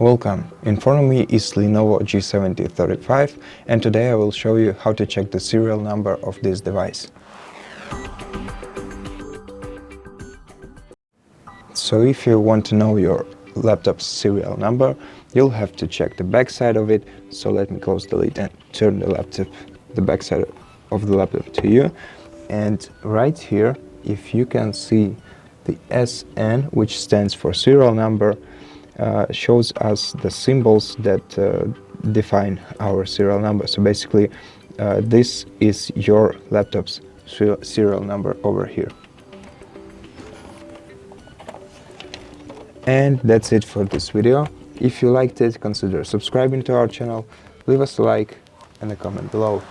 Welcome, in front of me is LENOVO G70-35 and today I will show you how to check the serial number of this device. So if you want to know your laptop's serial number, you'll have to check the back side of it. So let me close the lid and turn the back side of the laptop to you. And right here, if you can see the SN, which stands for serial number, shows us the symbols that define our serial number. So basically, this is your laptop's serial number over here. And that's it for this video. If you liked it, consider subscribing to our channel, leave us a like and a comment below.